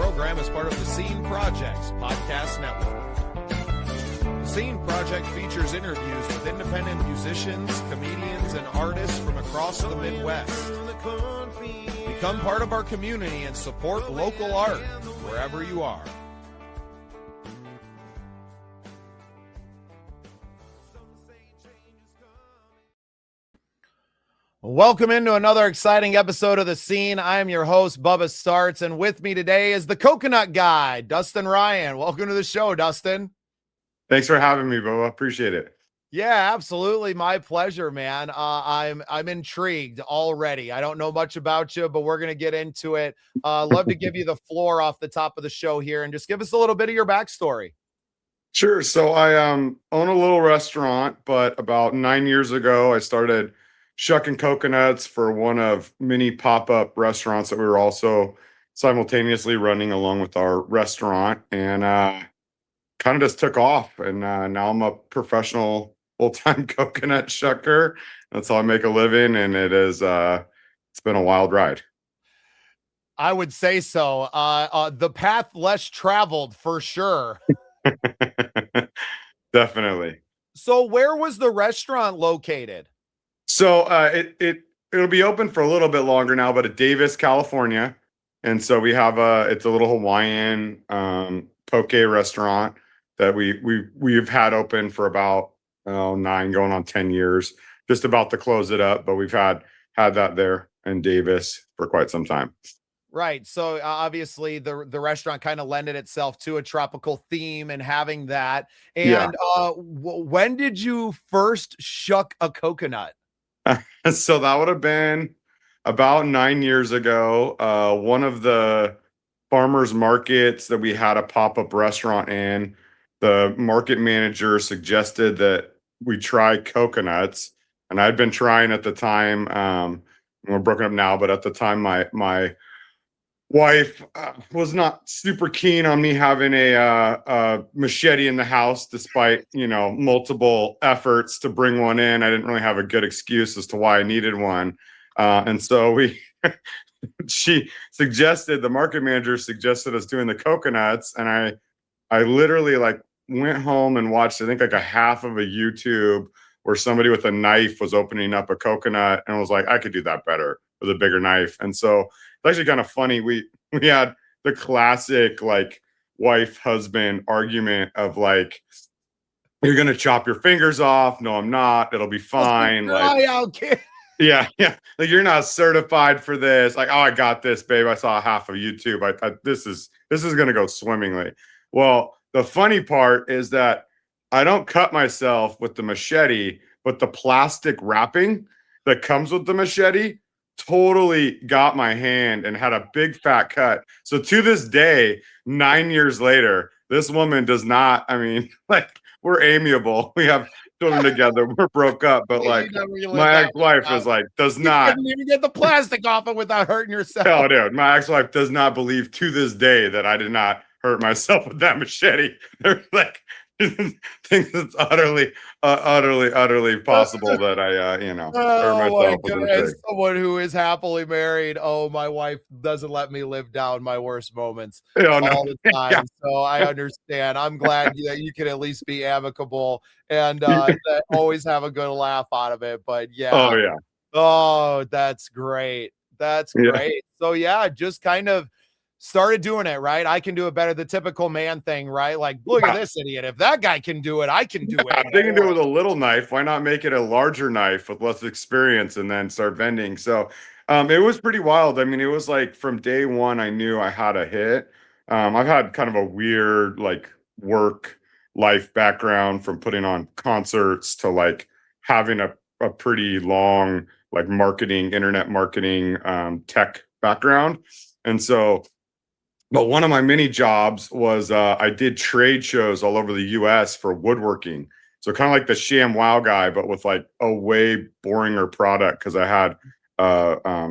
program is part of the Scene Project's podcast network. The Scene Project features interviews with independent musicians, comedians, and artists from across the Midwest. Become part of our community and support local art wherever you are. Welcome into another exciting episode of The Scene. I am your host, Bubba Starts, and with me today is the coconut guy, Dustin Ryan. Welcome to the show, Dustin. Thanks for having me, Bubba. Appreciate it. Yeah, absolutely. My pleasure, man. I'm intrigued already. I don't know much about you, but we're going to get into it. Love to give you the floor off the top of the show here and just give us a little bit of your backstory. Sure. So I own a little restaurant, but about 9 years ago, I started shucking coconuts for one of many pop-up restaurants that we were also simultaneously running along with our restaurant, and kind of just took off. And now I'm a professional full-time coconut shucker. That's how I make a living, and it's been a wild ride. I would say so. The path less traveled for sure. Definitely. So where was the restaurant located? So it'll be open for a little bit longer now, but at Davis, California. And so we have it's a little Hawaiian poke restaurant that we've had open for about 9 going on 10 years, just about to close it up, but we've had that there in Davis for quite some time. Right. So obviously the restaurant kind of lended itself to a tropical theme and having that. And when did you first shuck a coconut? So that would have been about 9 years ago. One of the farmers markets that we had a pop-up restaurant in, the market manager suggested that we try coconuts. And I'd been trying at the time. We're broken up now, but at the time, my wife was not super keen on me having a machete in the house, despite, multiple efforts to bring one in. I didn't really have a good excuse as to why I needed one. And so the market manager suggested us doing the coconuts. And I literally went home and watched, I think a half of a YouTube where somebody with a knife was opening up a coconut and was like, I could do that better with a bigger knife. And so it's actually kind of funny. We had the classic wife-husband argument of you're gonna chop your fingers off. No, I'm not. It'll be fine. Yeah. You're not certified for this. Oh, I got this, babe. I saw half of YouTube. This is gonna go swimmingly. Well, the funny part is that I don't cut myself with the machete, but the plastic wrapping that comes with the machete totally got my hand and had a big fat cut. So to this day, 9 years later, this woman does not, we're amiable. We have children together. We're broke up, but my ex-wife is does not. You couldn't even get the plastic off it without hurting yourself. Oh, dude, my ex-wife does not believe to this day that I did not hurt myself with that machete. They're think it's utterly possible that I, hurt myself with as someone who is happily married, my wife doesn't let me live down my worst moments all the time. Yeah. So I understand. I'm glad that you can at least be amicable and always have a good laugh out of it. But yeah. Oh yeah. Oh, that's great. That's great. So yeah, just kind of started doing it, right? I can do it better. The typical man thing, right? Look at this idiot. If that guy can do it, I can do it. If they can do it with a little knife, why not make it a larger knife with less experience and then start vending? So it was pretty wild. It was from day one, I knew I had a hit. I've had kind of a weird work life background, from putting on concerts to having a pretty long internet marketing tech background. And so but one of my many jobs was I did trade shows all over the U.S. for woodworking. So kind of like the Sham Wow guy, but with a way boringer product, because I had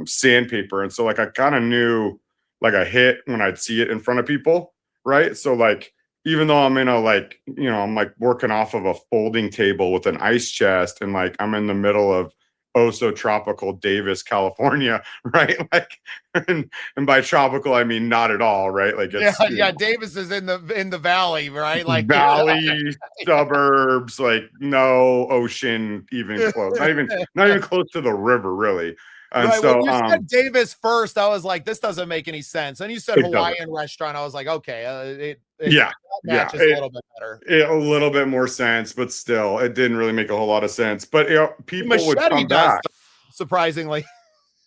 sandpaper. And so I kind of knew a hit when I'd see it in front of people, right? So even though I'm in a I'm working off of a folding table with an ice chest, and I'm in the middle of oh so tropical Davis, California, right? Like, and by tropical I mean not at all, right? Like it's Davis is in the valley, right? Like valley suburbs, like no ocean even close, not even close to the river, really. And right. so When you said Davis first, I was like, this doesn't make any sense. And you said Hawaiian restaurant. I was like, okay, it matches a little bit better. A little bit more sense, but still, it didn't really make a whole lot of sense. But people would come back, surprisingly.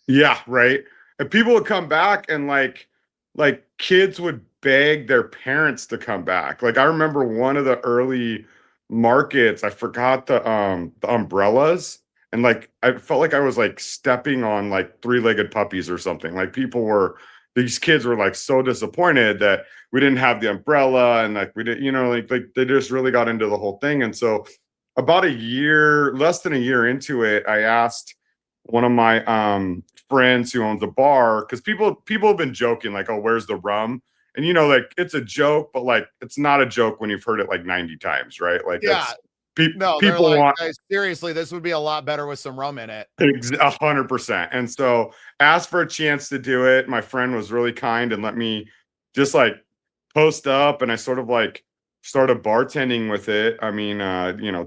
Yeah, right. And people would come back, and like kids would beg their parents to come back. Like I remember one of the early markets, I forgot the umbrellas, and like I felt like I was like stepping on like three-legged puppies or something. Like these kids were like so disappointed that we didn't have the umbrella, and like we didn't, like they just really got into the whole thing. And so about less than a year into it, I asked one of my friends who owns a bar, because people have been joking like, oh, where's the rum? And like it's a joke, but like it's not a joke when you've heard it like 90 times, right? Like people like, want, guys, seriously, this would be a lot better with some rum in it. 100%. And so asked for a chance to do it. My friend was really kind and let me just like post up, and I sort of like started bartending with it. I mean,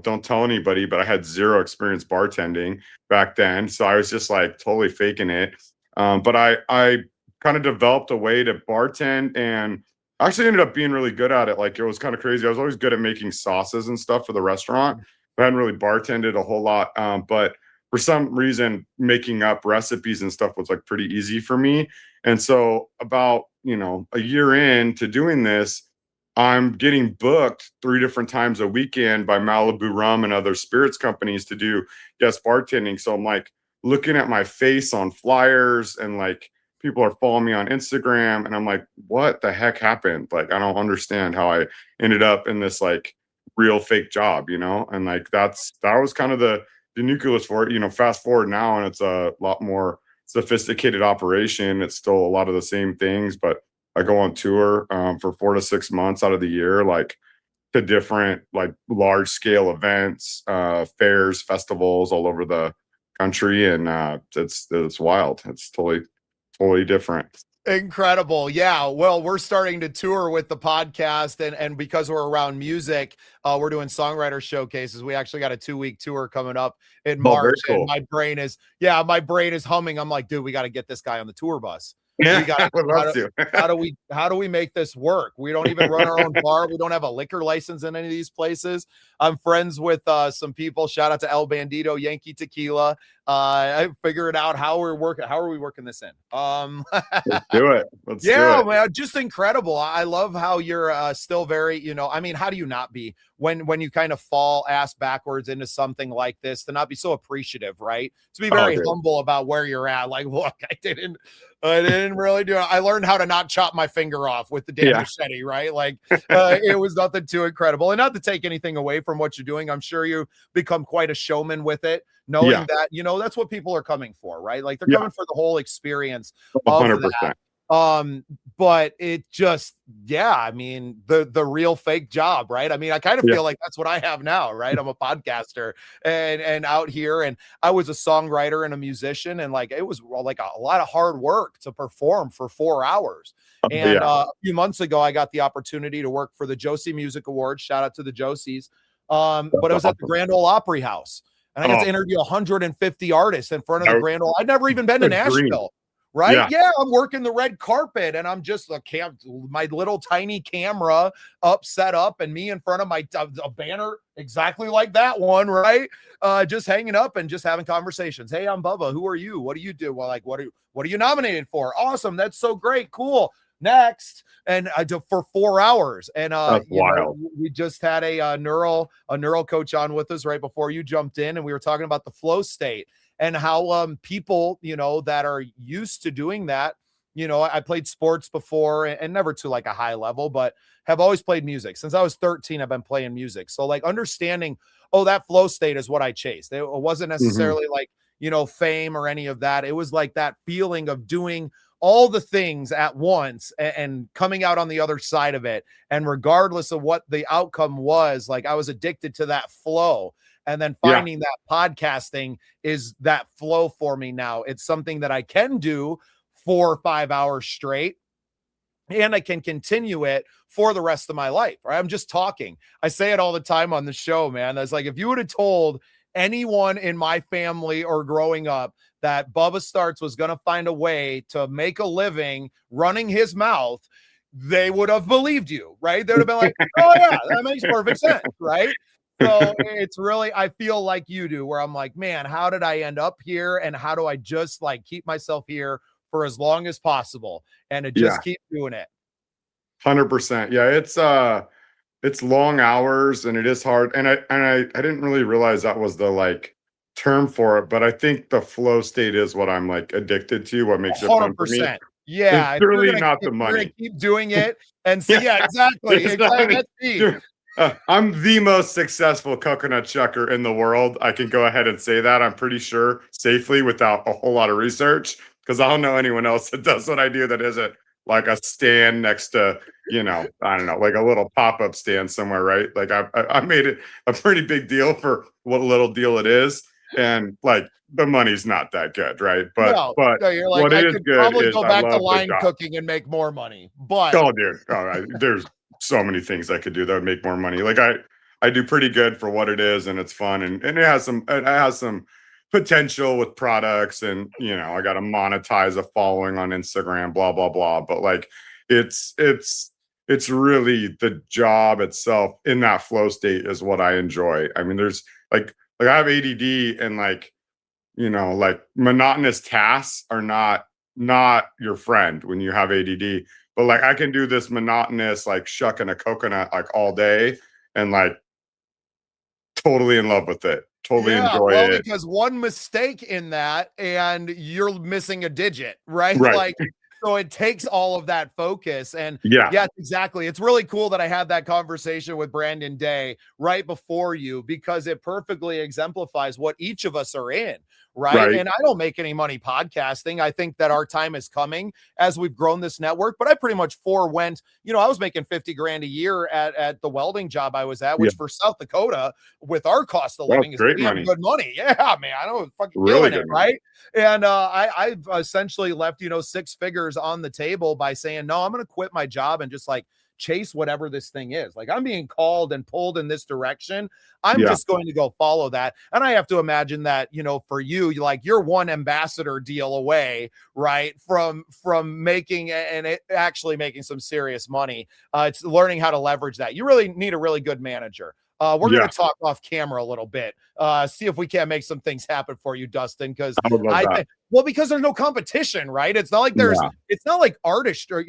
don't tell anybody, but I had zero experience bartending back then. So I was just like totally faking it. But I kind of developed a way to bartend, and actually ended up being really good at it. Like it was kind of crazy. I was always good at making sauces and stuff for the restaurant. I hadn't really bartended a whole lot. But for some reason, making up recipes and stuff was like pretty easy for me. And so about, a year into doing this, I'm getting booked 3 different times a weekend by Malibu Rum and other spirits companies to do guest bartending. So I'm like looking at my face on flyers, and like people are following me on Instagram, and I'm like, what the heck happened? Like, I don't understand how I ended up in this like real fake job, and like that was kind of the nucleus for it. Fast forward now, and it's a lot more sophisticated operation. It's still a lot of the same things, but I go on tour for 4 to 6 months out of the year, like to different like large scale events, fairs, festivals all over the country, and it's wild. It's totally different. Incredible. Yeah. Well, we're starting to tour with the podcast, and because we're around music, we're doing songwriter showcases. We actually got a 2-week tour coming up in March. Cool. And my brain is humming. I'm like, dude, we got to get this guy on the tour bus. Yeah, I would love to. How do we make this work? We don't even run our own bar. We don't have a liquor license in any of these places. I'm friends with some people. Shout out to El Bandito, Yankee Tequila. I figured out how are we working this in? Let's do it. Let's do it. Man, just incredible. I love how you're still very, I mean, how do you not be when you kind of fall ass backwards into something like this, to not be so appreciative, right? To be very humble about where you're at. Like, look, I didn't really do it. I learned how to not chop my finger off with the damn machete, right? Like, it was nothing too incredible. And not to take anything away from what you're doing, I'm sure you become quite a showman with it, knowing that, that's what people are coming for, right? Like they're coming for the whole experience. 100%. But it just, I mean, the real fake job, right? I mean, I kind of feel like that's what I have now, right? I'm a podcaster and out here, and I was a songwriter and a musician, and like it was like a lot of hard work to perform for 4 hours. And a few months ago, I got the opportunity to work for the Josie Music Awards. Shout out to the Josies. But it was at the Grand Ole Opry House, and I got to interview 150 artists in front of the Grand Ole. I'd never even been to Nashville. Right? Yeah, I'm working the red carpet, and I'm just my little tiny camera set up, and me in front of a banner exactly like that one, right? Just hanging up and just having conversations. Hey, I'm Bubba. Who are you? What do you do? Well, like, what are you nominated for? Awesome. That's so great. Cool. Next. And I do for 4 hours. And we just had a neural coach on with us right before you jumped in, and we were talking about the flow state. And how people, that are used to doing that, I played sports before, and never to like a high level, but have always played music. Since I was 13, I've been playing music. So like understanding, that flow state is what I chased. It wasn't necessarily like, fame or any of that. It was like that feeling of doing all the things at once and coming out on the other side of it. And regardless of what the outcome was, like I was addicted to that flow. And then Yeah. finding that podcasting is that flow for me now. It's something that I can do 4 or 5 hours straight, and I can continue it for the rest of my life. Right? I'm just talking. I say it all the time on the show, man. That's like, if you would have told anyone in my family or growing up that Bubba Starts was going to find a way to make a living running his mouth, they would have believed you, right? They would have been like, oh yeah, that makes perfect sense, right? So it's really, I feel like you do, where I'm like, man, how did I end up here? And how do I just like keep myself here for as long as possible and to just keep doing it? 100%. Yeah, it's long hours and it is hard. And I didn't really realize that was the like term for it, but I think the flow state is what I'm like addicted to, what makes it fun for me. 100%. Yeah, It's really not the if you're gonna money. keep doing it and see, yeah, exactly. It's not- Exactly. That's me. I'm the most successful coconut chucker in the world. I can go ahead and say that, I'm pretty sure, safely without a whole lot of research, because I don't know anyone else that does what I do that isn't like a stand next to, I don't know, like a little pop-up stand somewhere, right? Like I made it a pretty big deal for what little deal it is. And like the money's not that good, right? But no, you're like, what I is could good probably is go I back to love the line job. cooking and make more money. But Oh, dude, there's so many things I could do that would make more money. Like I do pretty good for what it is, and it's fun, and it has some potential with products, and I got to monetize a following on Instagram, blah blah blah. But like, it's really the job itself in that flow state is what I enjoy. I mean, there's like I have ADD, and like like monotonous tasks are not your friend when you have ADD. But like I can do this monotonous like shucking a coconut like all day and like totally in love with it. Totally enjoy it. Because one mistake in that and you're missing a digit, right? Right. Like, so it takes all of that focus. And Yeah. Exactly. It's really cool that I had that conversation with Brandon Day right before you, because it perfectly exemplifies what each of us are in. Right. And I don't make any money podcasting. I think that our time is coming as we've grown this network, but I pretty much forewent, I was making 50 grand a year at the welding job I was at, which for South Dakota with our cost of living is great damn money. good money. Yeah, man. I don't fucking Really killing good it. money. Right. And I've essentially left, 6 figures on the table by saying, no, I'm going to quit my job and just like chase whatever this thing is. Like, I'm being called and pulled in this direction. I'm just going to go follow that. And I have to imagine that, for you, you're one ambassador deal away, right? From making and it actually making some serious money. It's learning how to leverage that. You really need a really good manager. We're going to talk off camera a little bit, see if we can't make some things happen for you, Dustin, because because there's no competition, right? It's not like it's not like artist or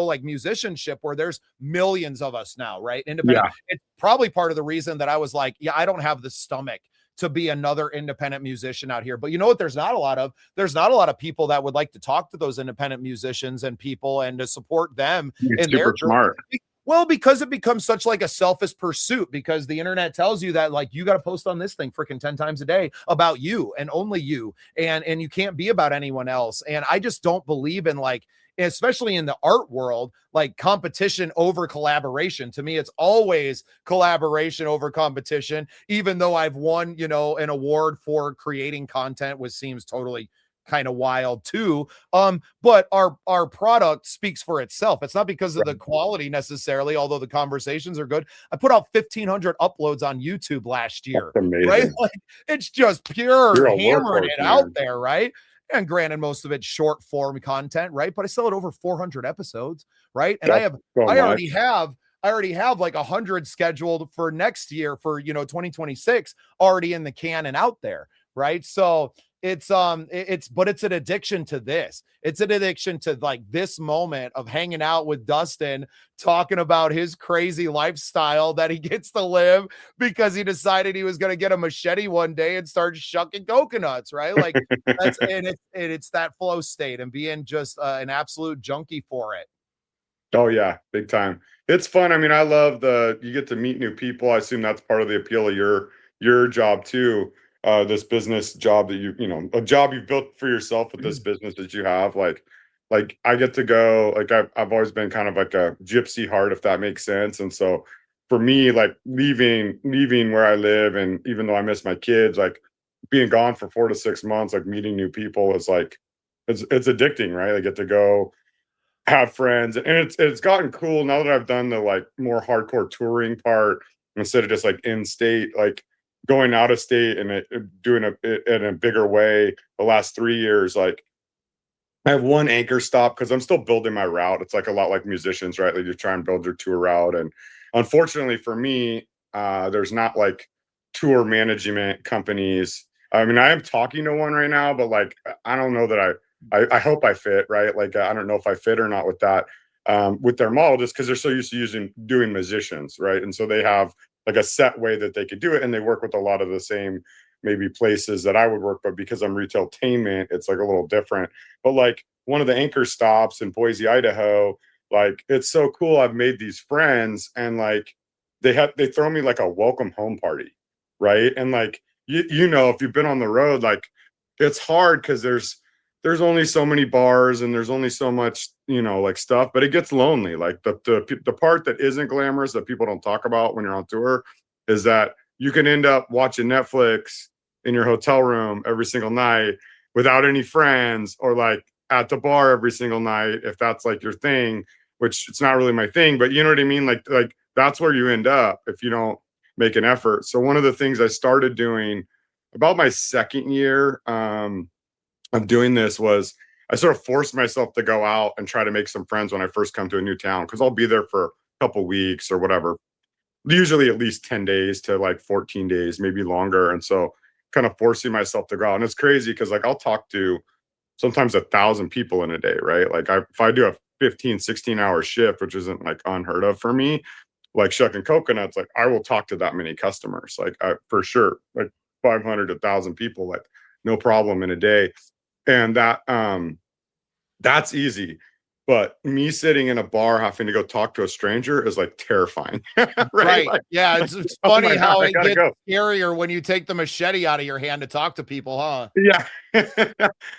like musicianship where there's millions of us now, right? Independent. It's probably part of the reason that I was like, I don't have the stomach to be another independent musician out here. But you know what? There's not a lot of people that would like to talk to those independent musicians and people and to support them in their smart. Well, because it becomes such like a selfish pursuit, because the internet tells you that like you got to post on this thing freaking 10 times a day about you and only you, and you can't be about anyone else. And I just don't believe in like, especially in the art world, like competition over collaboration. To me, it's always collaboration over competition, even though I've won, an award for creating content, which seems totally kind of wild too. But our product speaks for itself. It's not because of the quality necessarily, although the conversations are good. I put out 1,500 uploads on YouTube last year. That's amazing. Right? Like, it's just pure hammering it out there, right? And granted, most of it's short form content, right? But I still had over 400 episodes, right? And I already have like 100 scheduled for next year for 2026 already in the can and out there, right? So it's an addiction to this. It's an addiction to like this moment of hanging out with Dustin, talking about his crazy lifestyle that he gets to live because he decided he was going to get a machete one day and start shucking coconuts, right? Like it's that flow state and being just an absolute junkie for it. Oh yeah, big time. It's fun. I mean, I love you get to meet new people. I assume that's part of the appeal of your job too. This business job that a job you've built for yourself with this business that you have, like I get to go, like I've always been kind of like a gypsy heart, if that makes sense. And so for me, like leaving where I live, and even though I miss my kids, like being gone for 4 to 6 months, like meeting new people is like it's addicting, right? I get to go have friends, and it's gotten cool now that I've done the like more hardcore touring part instead of just like in state, like going out of state and doing it in a bigger way. The last 3 years, like I have one anchor stop because I'm still building my route. It's like a lot like musicians, right? Like you try and build your tour route. And unfortunately for me, there's not like tour management companies. I mean, I am talking to one right now, but like I don't know that I hope I fit, right? Like I don't know if I fit or not with that, with their model, just because they're so used to doing musicians, right? And so they have like a set way that they could do it, and they work with a lot of the same maybe places that I would work, but because I'm retailtainment, it's like a little different. But like one of the anchor stops in Boise, Idaho, like it's so cool. I've made these friends, and like they throw me like a welcome home party, right? And like you know, if you've been on the road, like it's hard because there's only so many bars and there's only so much, you know, like stuff, but it gets lonely. Like the part that isn't glamorous that people don't talk about when you're on tour is that you can end up watching Netflix in your hotel room every single night without any friends, or like at the bar every single night, if that's like your thing, which it's not really my thing, but you know what I mean? Like that's where you end up if you don't make an effort. So one of the things I started doing about my second year, of doing this was I sort of forced myself to go out and try to make some friends when I first come to a new town, because I'll be there for a couple weeks or whatever, usually at least 10 days to like 14 days, maybe longer. And so kind of forcing myself to go out. And it's crazy because like I'll talk to sometimes 1,000 people in a day, right? Like if I do a 15, 16-hour shift, which isn't like unheard of for me, like Shucking coconuts, like I will talk to that many customers, like for sure, like 500 to 1,000 people, like no problem in a day. And that's easy. But me sitting in a bar having to go talk to a stranger is like terrifying. Right. Like, Yeah. It's oh funny my how God, I it gotta gets go. scarier when you take the machete out of your hand to talk to people, huh? Yeah.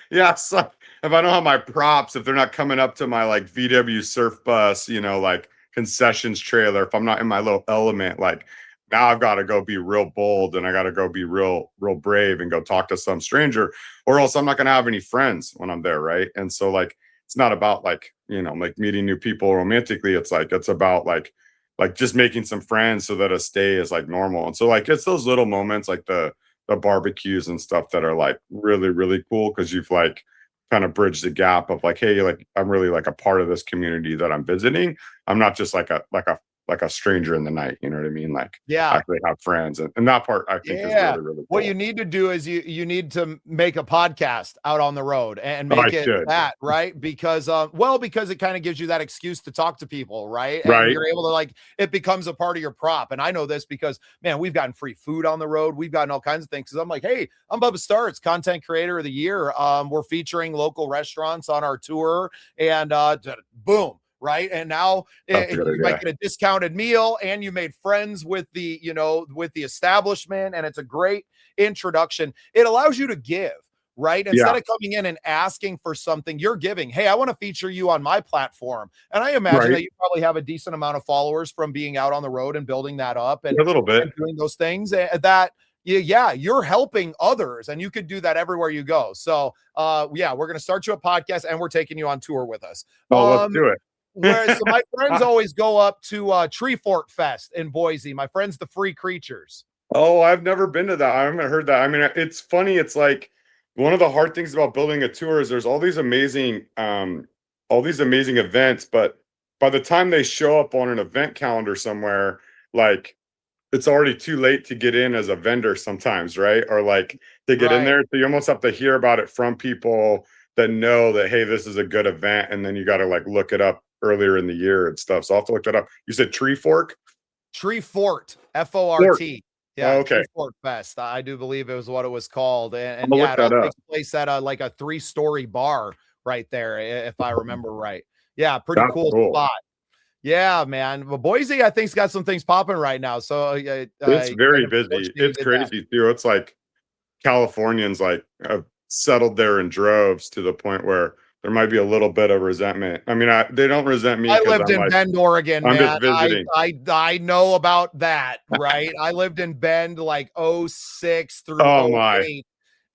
Yeah. So if I don't have my props, if they're not coming up to my like VW surf bus, you know, like concessions trailer, if I'm not in my little element, like now I've got to go be real bold, and I got to go be real brave and go talk to some stranger, or else I'm not going to have any friends when I'm there. Right. And so like, it's not about like, you know, like meeting new people romantically. It's like, it's about like just making some friends so that a stay is like normal. And so like, it's those little moments, like the barbecues and stuff that are like really cool, because you've like kind of bridged the gap of like, hey, like I'm really like a part of this community that I'm visiting. I'm not just like a stranger in the night, you know what I mean? Like I Yeah. actually have friends, and that part I think is Yeah. really What cool. you need to do is you need to make a podcast out on the road and Oh, I make it should. that, right? Because because it kind of gives you that excuse to talk to people, right? And Right. you're able to like it becomes a part of your prop. And I know this because man, we've gotten free food on the road. We've gotten all kinds of things. Cause I'm like, hey, I'm Bubba Starts, content creator of the year. We're featuring local restaurants on our tour, and boom. Right. And now That's a good you might idea. get a discounted meal, and you made friends with the, with the establishment. And it's a great introduction. It allows you to give, right? Instead Yeah. of coming in and asking for something, you're giving. Hey, I want to feature you on my platform. And I imagine Right. that you probably have a decent amount of followers from being out on the road and building that up and, A little bit. doing those things that yeah, you're helping others, and you could do that everywhere you go. So yeah, we're going to start you a podcast, and we're taking you on tour with us. Oh, let's do it. Whereas so my friends always go up to Tree Fort Fest in Boise. My friends, the Free Creatures. Oh, I've never been to that. I haven't heard that. I mean, it's funny. It's like one of the hard things about building a tour is there's all these amazing events, but by the time they show up on an event calendar somewhere, like it's already too late to get in as a vendor sometimes, right? Or like to get in Right. there. So you almost have to hear about it from people that know that, hey, this is a good event. And then you got to like look it up earlier in the year and stuff. So I'll have to look that up. You said Tree Fork? Tree Fort, Fort. F-O-R-T. Oh, Yeah, okay. Tree Fort Fest. I do believe it was what it was called. And I'll yeah, look it that all up. takes place at like a 3-story bar right there, if I remember right. Yeah, pretty That's cool cool. spot. Yeah, man. Well, Boise, I think's got some things popping right now. So It's I very kind of busy. fortunate you It's did that. crazy too. It's like Californians like have settled there in droves to the point where there might be a little bit of resentment. I mean, they don't resent me I because lived I'm in like, Bend, Oregon, I'm man. just visiting. I know about that, right? I lived in Bend like 06 through Oh my. 08.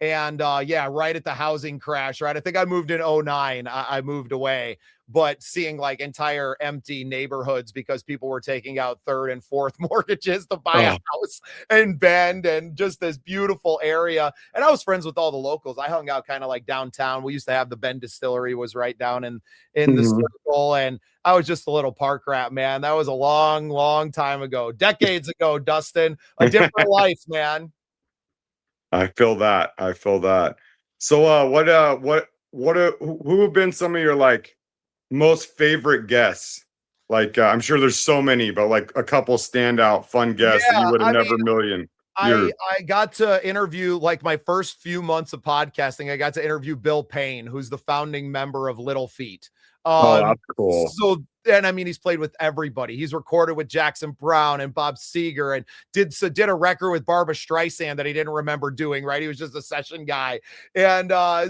And yeah, right at the housing crash, right? I think I moved in 09. I moved away, but seeing like entire empty neighborhoods because people were taking out third and fourth mortgages to buy a house in Bend, and just this beautiful area. And I was friends with all the locals. I hung out kind of like downtown. We used to have the Bend Distillery was right down in the circle, and I was just a little park rat, man. That was a long, long time ago, decades ago, Dustin. A different life, man. I feel that. I feel that. So who have been some of your like most favorite guests? Like I'm sure there's so many, but like a couple standout fun guests that you Yeah, would have I mean, never million. I got to interview, like my first few months of podcasting, I got to interview Bill Payne, who's the founding member of Little Feat. Oh, that's cool. So, and I mean, he's played with everybody. He's recorded with Jackson Brown and Bob Seger, and did a record with Barbara Streisand that he didn't remember doing, right? He was just a session guy. And that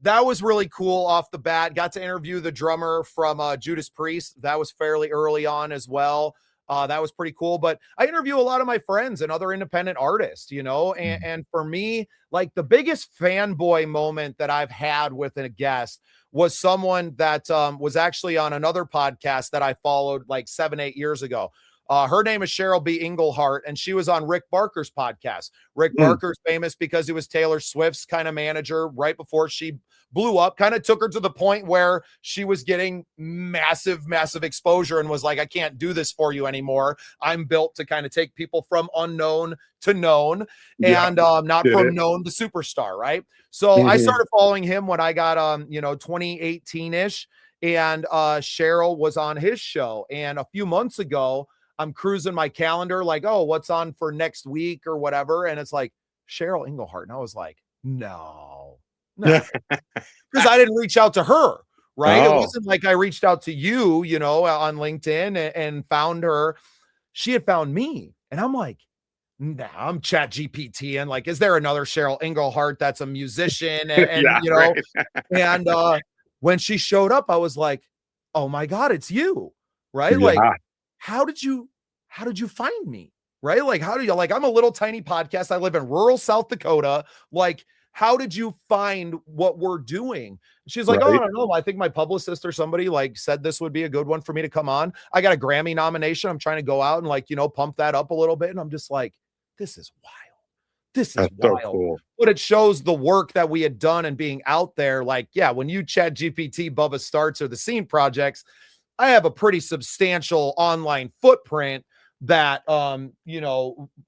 was really cool off the bat. Got to interview the drummer from Judas Priest. That was fairly early on as well. That was pretty cool. But I interview a lot of my friends and other independent artists, you know, and for me, like the biggest fanboy moment that I've had with a guest was someone that was actually on another podcast that I followed like 7-8 years ago. Her name is Cheryl B. Englehart, and she was on Rick Barker's podcast. Rick Barker's famous because he was Taylor Swift's kind of manager right before she blew up, kind of took her to the point where she was getting massive, massive exposure and was like, I can't do this for you anymore. I'm built to kind of take people from unknown to known, and not from known to superstar, right? So I started following him when I got 2018-ish, and Cheryl was on his show. And a few months ago, I'm cruising my calendar like, oh, what's on for next week or whatever. And it's like Cheryl Englehart. And I was like, no, because I didn't reach out to her, right? It wasn't like I reached out to you, on LinkedIn and found her. She had found me. And I'm like, nah, I'm Chat GPT. And like, is there another Cheryl Englehart that's a musician? And when she showed up, I was like, oh my God, it's you, right? Like, how did you find me? Right? Like, I'm a little tiny podcast. I live in rural South Dakota. Like, how did you find what we're doing? She's like, oh, I don't know. I think my publicist or somebody like said this would be a good one for me to come on. I got a Grammy nomination. I'm trying to go out and pump that up a little bit. And I'm just like, this is wild. This is wild. So cool. But it shows the work that we had done and being out there. Like, yeah, when you Chat GPT, Bubba Starts, or the Scene Projects, I have a pretty substantial online footprint that,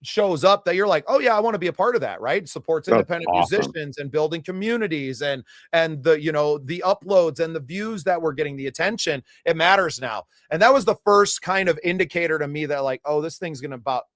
shows up that you're like, oh yeah, I want to be a part of that, right? Supports independent musicians and building communities and the uploads and the views that we're getting, the attention. It matters now. And that was the first kind of indicator to me that like, oh, this thing's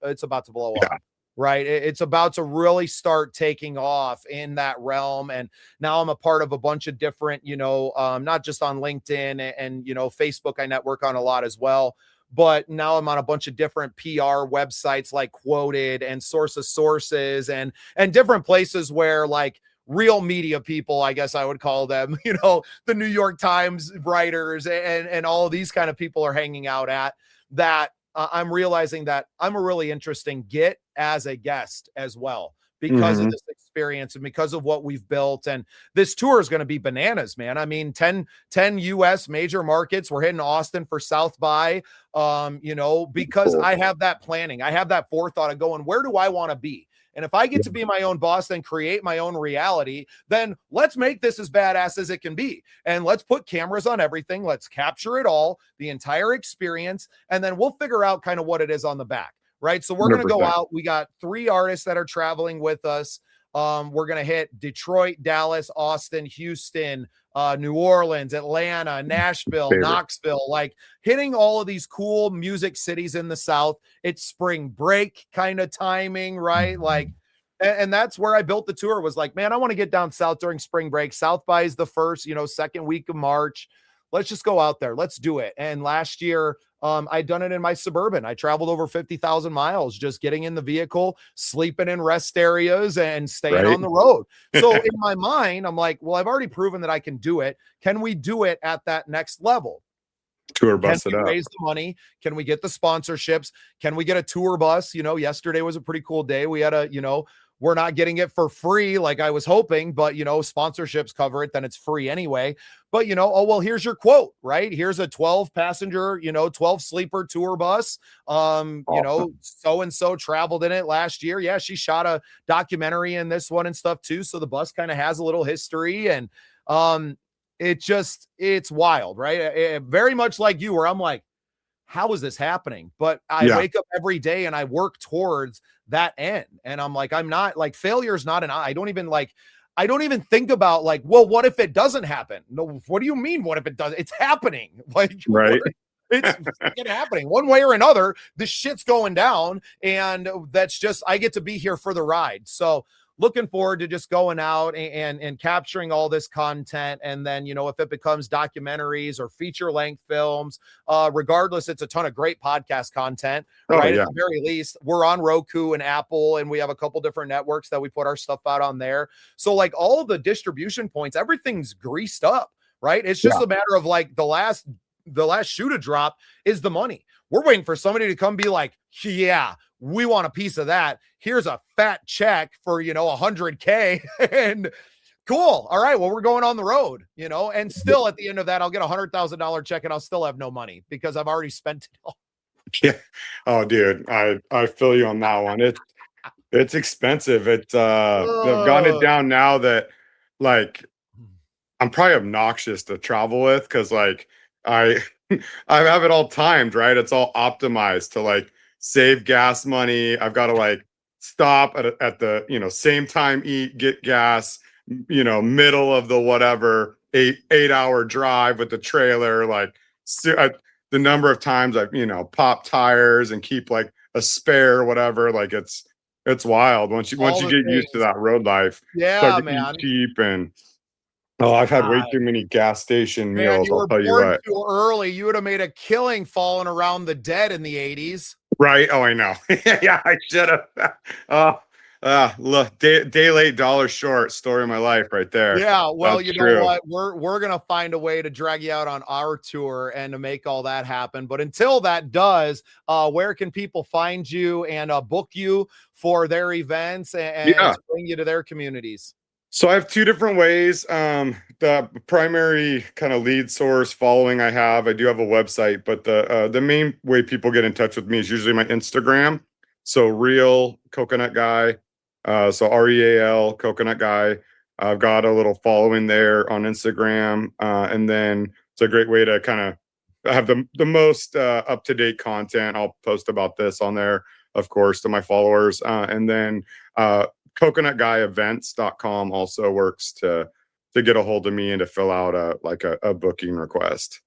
it's about to blow up. Right. It's about to really start taking off in that realm. And now I'm a part of a bunch of different, not just on LinkedIn and Facebook, I network on a lot as well. But now I'm on a bunch of different PR websites like Quoted and Source of Sources and different places where like real media people, I guess I would call them, the New York Times writers and all of these kind of people are hanging out at that. I'm realizing that I'm a really interesting get as a guest as well because of this experience and because of what we've built. And this tour is going to be bananas, man. I mean, 10 US major markets. We're hitting Austin for South by, because I have that planning. I have that forethought of going, where do I want to be? And if I get to be my own boss and create my own reality, then let's make this as badass as it can be. And let's put cameras on everything. Let's capture it all, the entire experience. And then we'll figure out kind of what it is on the back. Right. So we're going to go out. We got 3 artists that are traveling with us. We're going to hit Detroit, Dallas, Austin, Houston, New Orleans, Atlanta, Nashville, Knoxville, like hitting all of these cool music cities in the South. It's spring break kind of timing, right? Like, and that's where I built the tour was like, man, I want to get down South during spring break. South by is the first, second week of March. let's just go out there. Let's do it. And last year, I'd done it in my Suburban. I traveled over 50,000 miles, just getting in the vehicle, sleeping in rest areas and staying on the road. So in my mind, I'm like, well, I've already proven that I can do it. Can we do it at that next level? Tour bus it Can we up. raise the money? Can we get the sponsorships? Can we get a tour bus? Yesterday was a pretty cool day. We had we're not getting it for free like I was hoping, but sponsorships cover it, then it's free anyway. But oh, well, here's your quote, right? Here's a 12 passenger, 12 sleeper tour bus. So-and-so traveled in it last year. Yeah, she shot a documentary in this one and stuff too. So the bus kind of has a little history, and it's wild, right? Very much like you, where I'm like, how is this happening? But I wake up every day and I work towards that end. And I'm like, I'm not like, failure is not I don't even think about like, well, what if it doesn't happen? No, what do you mean? What if it does? It's happening. Like, right. It's happening one way or another. This shit's going down. And that's just, I get to be here for the ride. So looking forward to just going out and capturing all this content. And then, if it becomes documentaries or feature length films, regardless, it's a ton of great podcast content, right? At the very least, we're on Roku and Apple, and we have a couple different networks that we put our stuff out on there. So like all of the distribution points, everything's greased up, right? It's just a matter of like the last shoe to drop is the money. We're waiting for somebody to come be like, yeah, we want a piece of that. Here's a fat check for, $100K and cool. All right. Well, we're going on the road, and still at the end of that, I'll get $100,000 check and I'll still have no money because I've already spent it all. Yeah. Oh, dude, I feel you on that one. It's expensive. I've gotten it down now that like I'm probably obnoxious to travel with because like I have it all timed, right? It's all optimized to like save gas money. I've got to like stop at the same time, eat, get gas, middle of the whatever 8-hour drive with the trailer. Like the number of times I've pop tires and keep like a spare, whatever. Like it's wild once you get used to that road life. Yeah, man. Cheap and I've had way too many gas station meals. I'll tell you what. Too early. You would have made a killing falling around the dead in the 80s. Right. Oh, I know. Yeah, I should have. Look, day late, dollar short. Story of my life, right there. Yeah. Well, you know what? We're gonna find a way to drag you out on our tour and to make all that happen. But until that does, where can people find you and book you for their events and bring you to their communities? So I have two different ways. The primary kind of lead source following I do have a website, but the main way people get in touch with me is usually my Instagram. So Real Coconut Guy. So REAL Coconut Guy. I've got a little following there on Instagram. And then it's a great way to kind of have the most up-to-date content. I'll post about this on there, of course, to my followers. And then coconutguyevents.com also works to get a hold of me and to fill out a booking request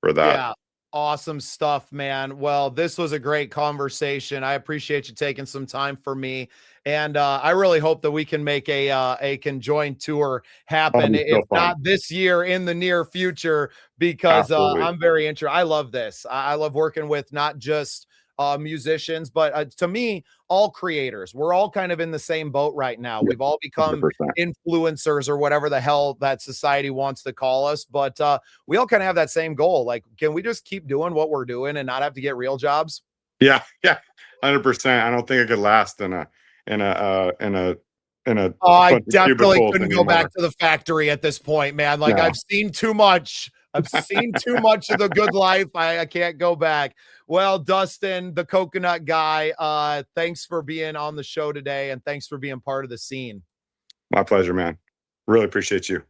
for that. Yeah. Awesome stuff, man. Well, this was a great conversation. I appreciate you taking some time for me. And I really hope that we can make a conjoined tour happen. If not this year, in the near future, because I'm very interested. I love this. I love working with not just musicians, but to me, all creators. We're all kind of in the same boat right now. We've all become 100%. Influencers or whatever the hell that society wants to call us, but we all kind of have that same goal. Like, can we just keep doing what we're doing and not have to get real jobs? Yeah, 100%. I don't think it could last in a I definitely couldn't go back to the factory at this point, man. Like, no. I've seen too much of the good life. I can't go back. Well, Dustin, the Coconut Guy, thanks for being on the show today, and thanks for being part of the scene. My pleasure, man. Really appreciate you.